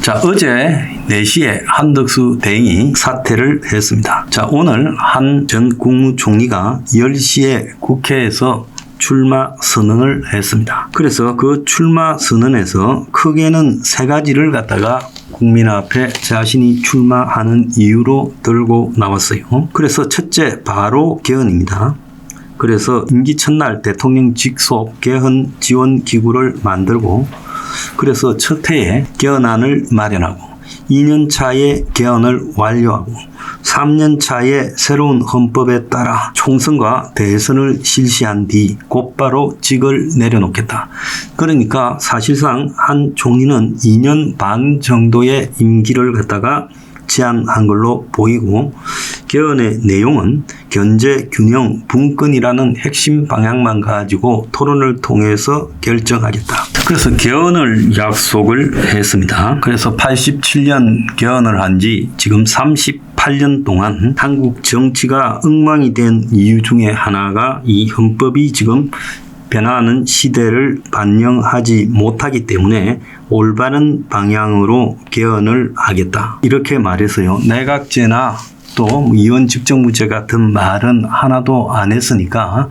자, 어제 4시에 한덕수 대행이 사퇴를 했습니다. 자, 오늘 한 전 국무총리가 10시에 국회에서 출마 선언을 했습니다. 그래서 그 출마 선언에서 크게는 3가지를 갖다가 국민 앞에 자신이 출마하는 이유로 들고 나왔어요. 그래서 첫째, 바로 개헌입니다. 그래서 임기 첫날 대통령 직속 개헌 지원 기구를 만들고, 그래서 첫 해에 개헌안을 마련하고 2년 차에 개헌을 완료하고 3년 차에 새로운 헌법에 따라 총선과 대선을 실시한 뒤 곧바로 직을 내려놓겠다. 그러니까 사실상 한 총리는 2년 반 정도의 임기를 갖다가 제한한 걸로 보이고, 개헌의 내용은 견제, 균형, 분권이라는 핵심 방향만 가지고 토론을 통해서 결정하겠다. 그래서 개헌을 약속을 했습니다. 그래서 87년 개헌을 한 지 지금 38년 동안 한국 정치가 엉망이 된 이유 중에 하나가 이 헌법이 지금 변화하는 시대를 반영하지 못하기 때문에 올바른 방향으로 개헌을 하겠다. 이렇게 말해서요. 내각제나 또 이원 직정무제 같은 말은 하나도 안 했으니까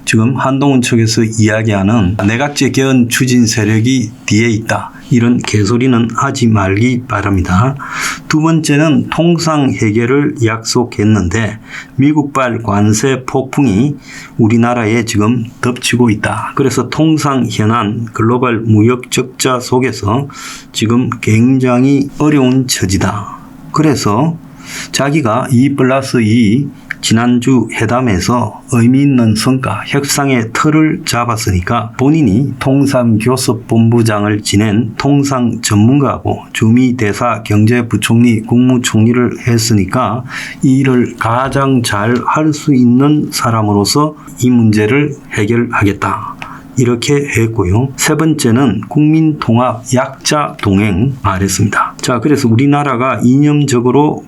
지금 한동훈 측에서 이야기하는 내각제 개헌 추진 세력이 뒤에 있다, 이런 개소리는 하지 말기 바랍니다. 두 번째는 통상 해결을 약속했는데 미국발 관세 폭풍이 우리나라에 지금 덮치고 있다. 그래서 통상 현안 글로벌 무역 적자 속에서 지금 굉장히 어려운 처지다. 그래서 자기가 2+2 지난주 회담에서 의미 있는 성과, 협상의 틀을 잡았으니까 본인이 통상교섭본부장을 지낸 통상 전문가하고 주미 대사 경제부총리 국무총리를 했으니까 이 일을 가장 잘 할 수 있는 사람으로서 이 문제를 해결하겠다. 이렇게 했고요. 세 번째는 국민통합 약자 동행 말했습니다. 자, 그래서 우리나라가 이념적으로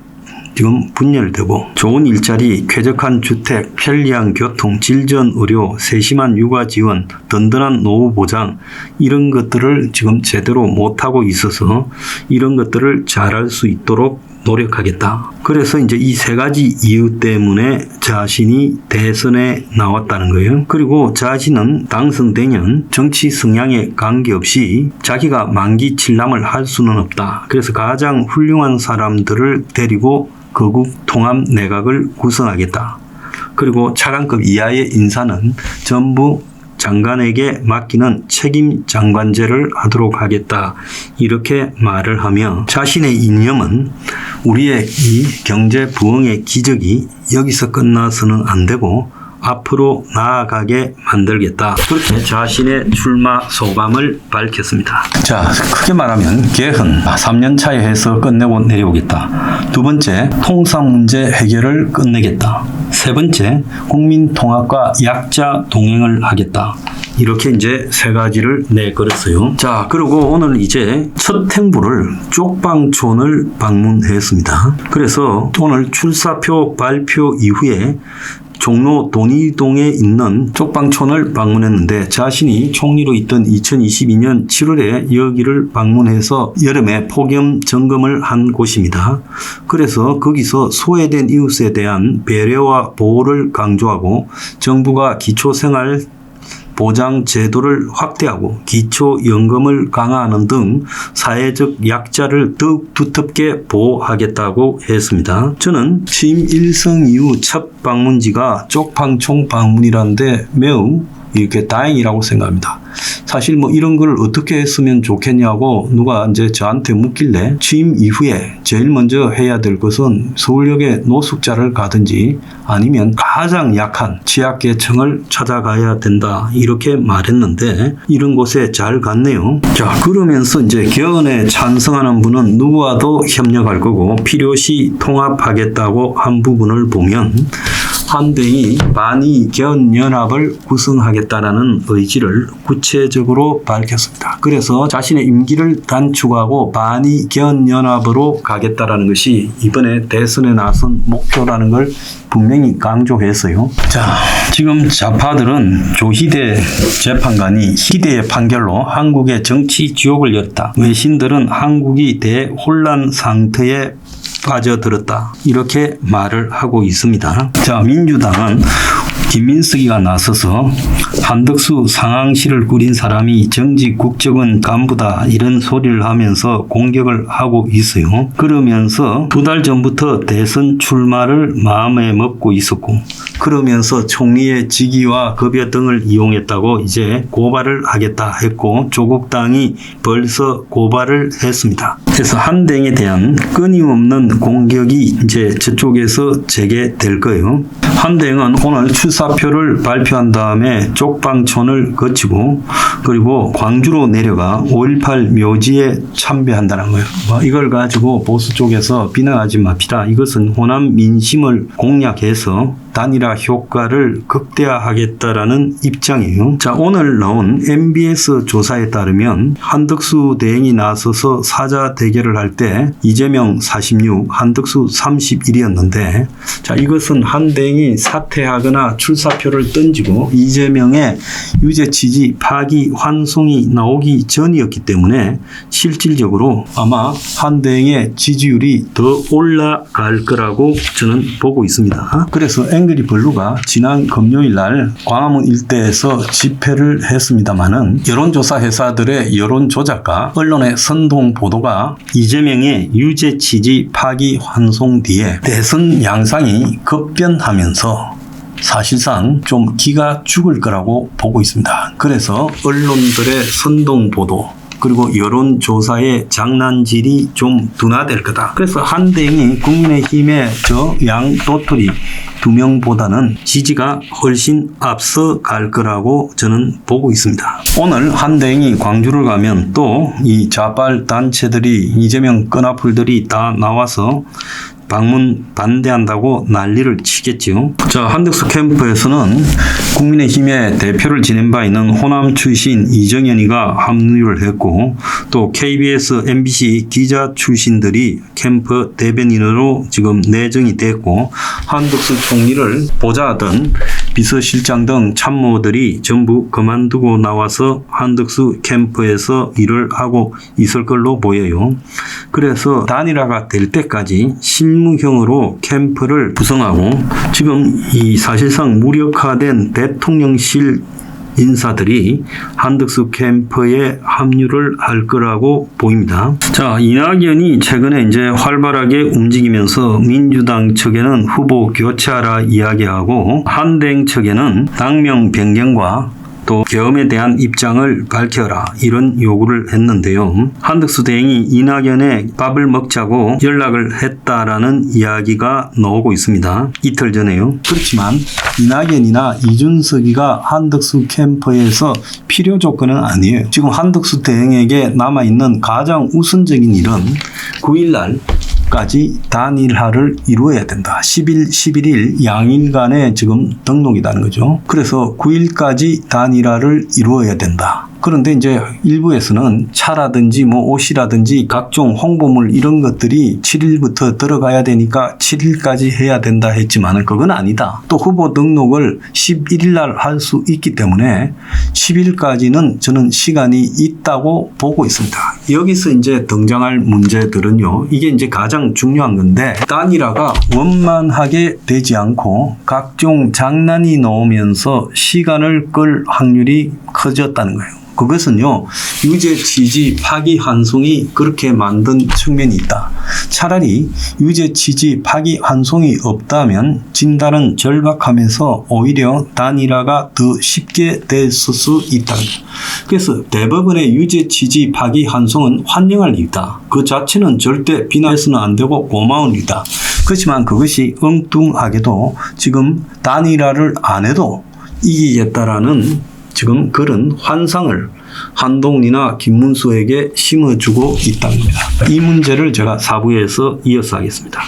지금 분열되고 좋은 일자리, 쾌적한 주택, 편리한 교통, 질전 의료, 세심한 육아 지원, 든든한 노후 보장, 이런 것들을 지금 제대로 못하고 있어서 이런 것들을 잘할 수 있도록 노력하겠다. 그래서 이제 이 3가지 이유 때문에 자신이 대선에 나왔다는 거예요. 그리고 자신은 당선되면 정치 성향에 관계없이 자기가 만기 칠남을 할 수는 없다. 그래서 가장 훌륭한 사람들을 데리고 거국 통합 내각을 구성하겠다. 그리고 차관급 이하의 인사는 전부 장관에게 맡기는 책임 장관제를 하도록 하겠다. 이렇게 말을 하며 자신의 이념은 우리의 이 경제 부흥의 기적이 여기서 끝나서는 안 되고 앞으로 나아가게 만들겠다. 그렇게 자신의 출마 소감을 밝혔습니다. 자, 크게 말하면 개헌 3년 차에 해서 끝내고 내려오겠다. 두 번째, 통상 문제 해결을 끝내겠다. 세 번째, 국민 통합과 약자 동행을 하겠다. 이렇게 이제 3가지를 내걸었어요. 자, 그리고 오늘 이제 첫 행보를 쪽방촌을 방문했습니다. 그래서 오늘 출사표 발표 이후에 종로 돈이동에 있는 쪽방촌을 방문했는데 자신이 총리로 있던 2022년 7월에 여기를 방문해서 여름에 폭염 점검을 한 곳입니다. 그래서 거기서 소외된 이웃에 대한 배려와 보호를 강조하고 정부가 기초생활 보장 제도를 확대하고 기초연금을 강화하는 등 사회적 약자를 더욱 두텁게 보호하겠다고 했습니다. 저는 취임 일성 이후 첫 방문지가 쪽방촌 방문이라는데 매우 이렇게 다행이라고 생각합니다. 사실 뭐 이런 걸 어떻게 했으면 좋겠냐고 누가 이제 저한테 묻길래 취임 이후에 제일 먼저 해야 될 것은 서울역에 노숙자를 가든지 아니면 가장 약한 취약계층을 찾아가야 된다, 이렇게 말했는데 이런 곳에 잘 갔네요. 자, 그러면서 이제 개헌에 찬성하는 분은 누구와도 협력할 거고 필요시 통합하겠다고 한 부분을 보면 한대행이 반의견연합을 구성하겠다라는 의지를 구체적으로 밝혔습니다. 그래서 자신의 임기를 단축하고 반의견연합으로 가겠다라는 것이 이번에 대선에 나선 목표라는 걸 분명히 강조했어요. 자, 지금 좌파들은 조희대 재판관이 희대의 판결로 한국의 정치 지옥을 였다. 외신들은 한국이 대혼란 상태에 빠져들었다. 이렇게 말을 하고 있습니다. 자, 민주당은 김민석이가 나서서 한덕수 상황실을 꾸린 사람이 정직 국정원 간부다 이런 소리를 하면서 공격을 하고 있어요. 그러면서 2달 전부터 대선 출마를 마음에 먹고 있었고 그러면서 총리의 직위와 급여 등을 이용했다고 이제 고발을 하겠다 했고 조국당이 벌써 고발을 했습니다. 그래서 한대행에 대한 끊임없는 공격이 이제 저쪽에서 재개될 거예요. 한대행은 오늘 출사표를 발표한 다음에 쪽방촌을 거치고 그리고 광주로 내려가 5.18 묘지에 참배한다는 거예요. 이걸 가지고 보수 쪽에서 비난하지 맙시다. 이것은 호남 민심을 공략해서 단일화 효과를 극대화하겠다라는 입장이에요. 자, 오늘 나온 MBS 조사에 따르면 한덕수 대행이 나서서 사자 대결을 할 때 이재명 46, 한덕수 31이었는데 자, 이것은 한대행이 사퇴하거나 출사표를 던지고 이재명의 유죄 취지 파기 환송이 나오기 전이었기 때문에 실질적으로 아마 한대행의 지지율이 더 올라갈 거라고 저는 보고 있습니다. 그래서 앵그리 블루가 지난 금요일 날 광화문 일대에서 집회를 했습니다마는 여론조사 회사들의 여론 조작과 언론의 선동 보도가 이재명의 유죄 취지 파기 환송 뒤에 대선 양상이 급변하면서 사실상 좀 기가 죽을 거라고 보고 있습니다. 그래서 언론들의 선동 보도 그리고 여론조사의 장난질이 좀 둔화될 거다. 그래서 한대행이 국민의힘의 저 양도토리 2명보다는 지지가 훨씬 앞서 갈 거라고 저는 보고 있습니다. 오늘 한대행이 광주를 가면 또 이 좌빨 단체들이 이재명 끈앞풀들이 다 나와서 방문 반대한다고 난리를 치겠지요. 자, 한덕수 캠프에서는 국민의힘의 대표를 지낸 바 있는 호남 출신 이정현이가 합류를 했고 또 KBS, MBC 기자 출신들이 캠프 대변인으로 지금 내정이 됐고 한덕수 총리를 보좌하던 비서실장 등 참모들이 전부 그만두고 나와서 한덕수 캠프에서 일을 하고 있을 걸로 보여요. 그래서 단일화가 될 때까지 실무형으로 캠프를 구성하고 지금 이 사실상 무력화된 대통령실 인사들이 한덕수 캠프에 합류를 할 거라고 보입니다. 자, 이낙연이 최근에 이제 활발하게 움직이면서 민주당 측에는 후보 교체하라 이야기하고 한대행 측에는 당명 변경과 또 계엄에 대한 입장을 밝혀라 이런 요구를 했는데요. 한덕수 대행이 이낙연의 밥을 먹자고 연락을 했다라는 이야기가 나오고 있습니다. 이틀 전에요. 그렇지만 이낙연이나 이준석이가 한덕수 캠프에서 필요 조건은 아니에요. 지금 한덕수 대행에게 남아있는 가장 우선적인 일은 9일날 까지 단일화를 이루어야 된다. 10일, 11일 양일간의 지금 등록이라는 거죠. 그래서 9일까지 단일화를 이루어야 된다. 그런데 이제 일부에서는 차라든지 뭐 옷이라든지 각종 홍보물 이런 것들이 7일부터 들어가야 되니까 7일까지 해야 된다 했지만은 그건 아니다. 또 후보 등록을 11일 날 할 수 있기 때문에 10일까지는 저는 시간이 있다고 보고 있습니다. 여기서 이제 등장할 문제들은요. 이게 이제 가장 중요한 건데 단일화가 원만하게 되지 않고 각종 장난이 나오면서 시간을 끌 확률이 커졌다는 거예요. 그것은요, 유죄 취지 파기 환송이 그렇게 만든 측면이 있다. 차라리 유죄 취지 파기 환송이 없다면 진단은 절박하면서 오히려 단일화가 더 쉽게 됐을 수 있다. 그래서 대법원의 유죄 취지 파기 환송은 환영할 일이다. 그 자체는 절대 비난해서는 안 되고 고마운 일이다. 그렇지만 그것이 엉뚱하게도 지금 단일화를 안 해도 이기겠다라는 지금 그런 환상을 한동훈이나 김문수에게 심어주고 있다는 겁니다. 이 문제를 제가 4부에서 이어서 하겠습니다.